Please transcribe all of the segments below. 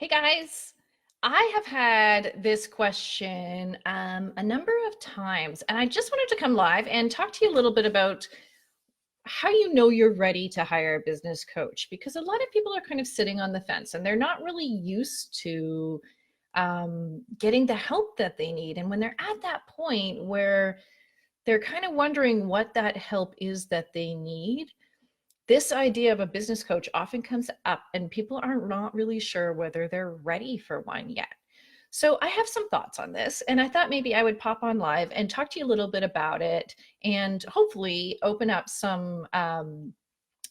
Hey guys, I have had this question a number of times, and I just wanted to come live and talk to you a little bit about how you know you're ready to hire a business coach, because a lot of people are kind of sitting on the fence and they're not really used to getting the help that they need. And when they're at that point where they're kind of wondering what that help is that they need, this idea of a business coach often comes up and people are not really sure whether they're ready for one yet. So I have some thoughts on this, and I thought maybe I would pop on live and talk to you a little bit about it, and hopefully open up some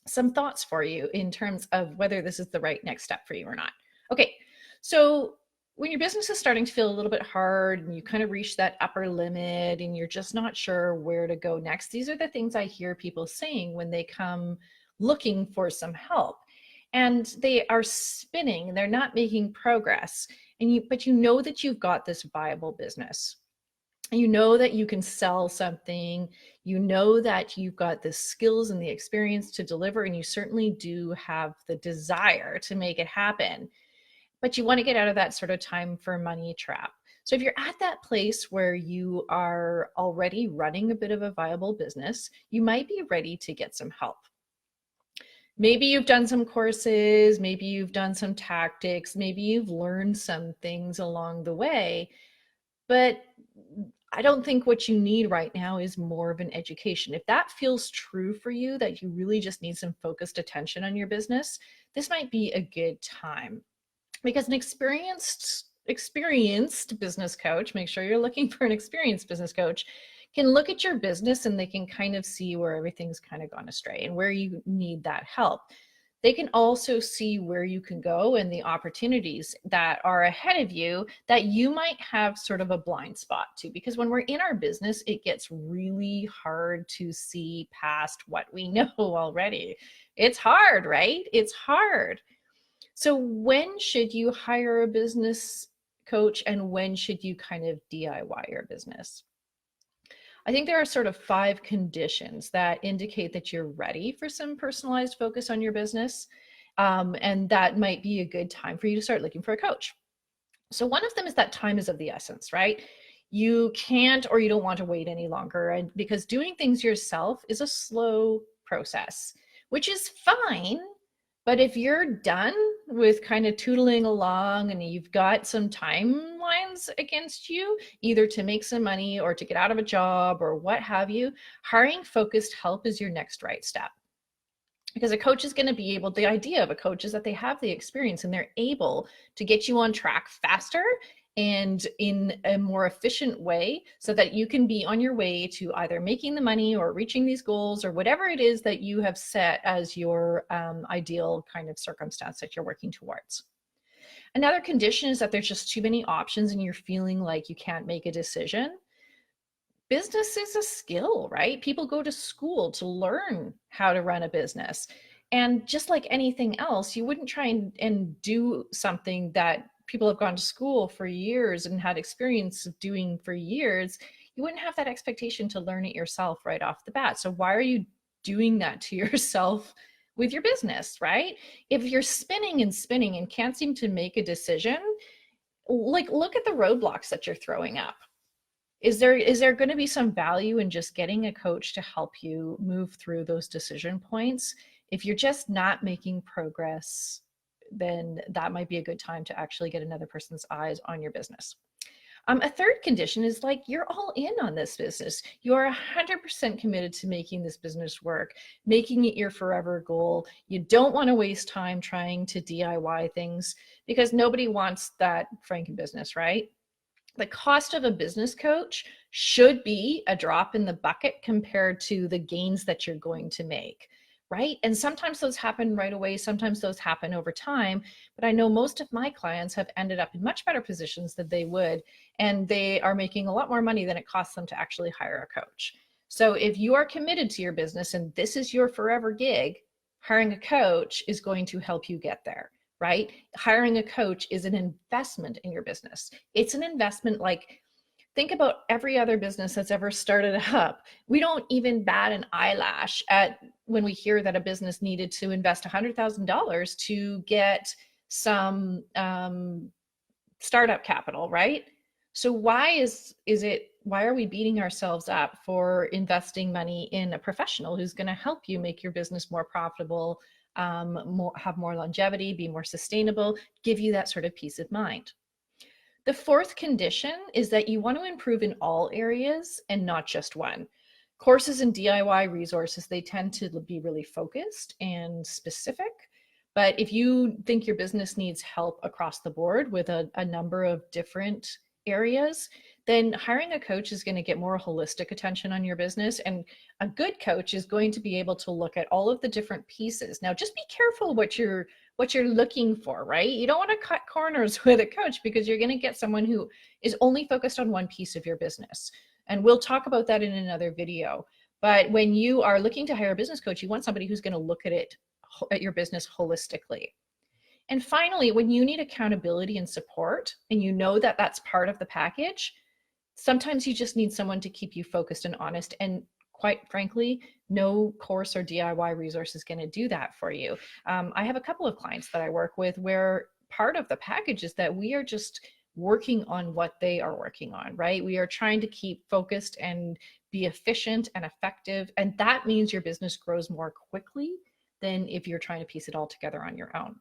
thoughts for you in terms of whether this is the right next step for you or not. Okay, so when your business is starting to feel a little bit hard and you kind of reach that upper limit and you're just not sure where to go next, these are the things I hear people saying when they come looking for some help. And they are spinning and they're not making progress. But you know that you've got this viable business. You know that you can sell something. You know that you've got the skills and the experience to deliver, and you certainly do have the desire to make it happen. But you want to get out of that sort of time for money trap. So if you're at that place where you are already running a bit of a viable business, you might be ready to get some help. Maybe you've done some courses, maybe you've done some tactics, maybe you've learned some things along the way, but I don't think what you need right now is more of an education. If that feels true for you, that you really just need some focused attention on your business, this might be a good time, because an experienced business coach, make sure you're looking for an experienced business coach, can look at your business and they can kind of see where everything's kind of gone astray and where you need that help. They can also see where you can go and the opportunities that are ahead of you that you might have sort of a blind spot to. Because when we're in our business, it gets really hard to see past what we know already. It's hard, right? It's hard. So when should you hire a business coach and when should you kind of DIY your business? I think there are sort of 5 conditions that indicate that you're ready for some personalized focus on your business. And that might be a good time for you to start looking for a coach. So one of them is that time is of the essence, right? You can't or you don't want to wait any longer. And because doing things yourself is a slow process, which is fine. But if you're done with kind of tootling along and you've got some timelines against you, either to make some money or to get out of a job or what have you, hiring focused help is your next right step. Because a coach is going to be able, the idea of a coach is that they have the experience and they're able to get you on track faster and in a more efficient way so that you can be on your way to either making the money or reaching these goals or whatever it is that you have set as your ideal kind of circumstance that you're working towards. Another condition is that there's just too many options and you're feeling like you can't make a decision. Business is a skill, right? People go to school to learn how to run a business. And just like anything else, you wouldn't try and do something that people have gone to school for years and had experience of doing for years. You wouldn't have that expectation to learn it yourself right off the bat. So why are you doing that to yourself with your business, right? If you're spinning and can't seem to make a decision, like look at the roadblocks that you're throwing up. Is there going to be some value in just getting a coach to help you move through those decision points? If you're just not making progress, then that might be a good time to actually get another person's eyes on your business. A third condition is like you're all in on this business. You're 100% committed to making this business work, making it your forever goal. You don't want to waste time trying to DIY things because nobody wants that Franken business, right? The cost of a business coach should be a drop in the bucket compared to the gains that you're going to make, right? And sometimes those happen right away. Sometimes those happen over time. But I know most of my clients have ended up in much better positions than they would, and they are making a lot more money than it costs them to actually hire a coach. So if you are committed to your business and this is your forever gig, hiring a coach is going to help you get there. Right? Hiring a coach is an investment in your business. It's an investment like, think about every other business that's ever started up. We don't even bat an eyelash at when we hear that a business needed to invest $100,000 to get some startup capital, right? So why are we beating ourselves up for investing money in a professional who's going to help you make your business more profitable, have more longevity, be more sustainable, give you that sort of peace of mind? The fourth condition is that you want to improve in all areas and not just one. Courses and DIY resources, they tend to be really focused and specific. But if you think your business needs help across the board with a number of different areas, then hiring a coach is going to get more holistic attention on your business. And a good coach is going to be able to look at all of the different pieces. Now, just be careful what you're looking for, right? You don't want to cut corners with a coach, because you're going to get someone who is only focused on one piece of your business. And we'll talk about that in another video. But when you are looking to hire a business coach, you want somebody who's going to look at your business holistically. And finally, when you need accountability and support, and you know that that's part of the package, sometimes you just need someone to keep you focused and honest. And quite frankly, no course or DIY resource is going to do that for you. I have a couple of clients that I work with where part of the package is that we are just working on what they are working on, right? We are trying to keep focused and be efficient and effective. And that means your business grows more quickly than if you're trying to piece it all together on your own.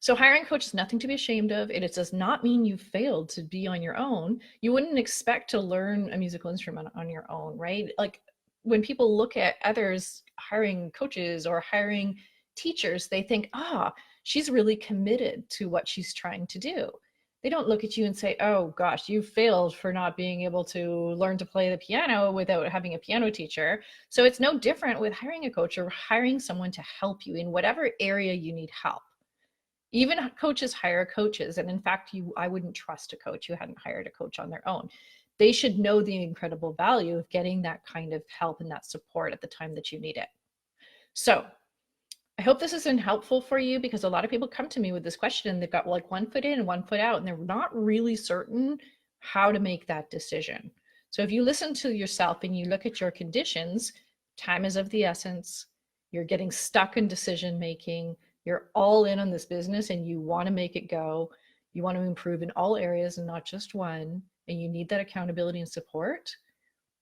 So hiring a coach is nothing to be ashamed of. It does not mean you failed to be on your own. You wouldn't expect to learn a musical instrument on your own, right? Like when people look at others hiring coaches or hiring teachers, they think, she's really committed to what she's trying to do. They don't look at you and say, oh gosh, you failed for not being able to learn to play the piano without having a piano teacher. So it's no different with hiring a coach or hiring someone to help you in whatever area you need help. Even coaches hire coaches. And in fact, I wouldn't trust a coach who hadn't hired a coach on their own. They should know the incredible value of getting that kind of help and that support at the time that you need it. So I hope this has been helpful for you, because a lot of people come to me with this question and they've got like 1 foot in and 1 foot out, and they're not really certain how to make that decision. So if you listen to yourself and you look at your conditions, time is of the essence, you're getting stuck in decision making, you're all in on this business and you want to make it go, you want to improve in all areas and not just one, and you need that accountability and support,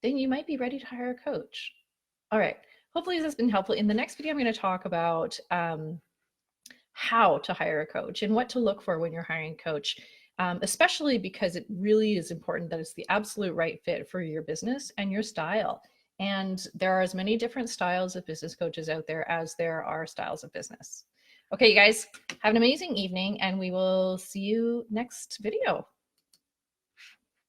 then you might be ready to hire a coach. All right. Hopefully this has been helpful. In the next video, I'm going to talk about how to hire a coach and what to look for when you're hiring a coach, especially because it really is important that it's the absolute right fit for your business and your style. And there are as many different styles of business coaches out there as there are styles of business. Okay, you guys, have an amazing evening, and we will see you next video.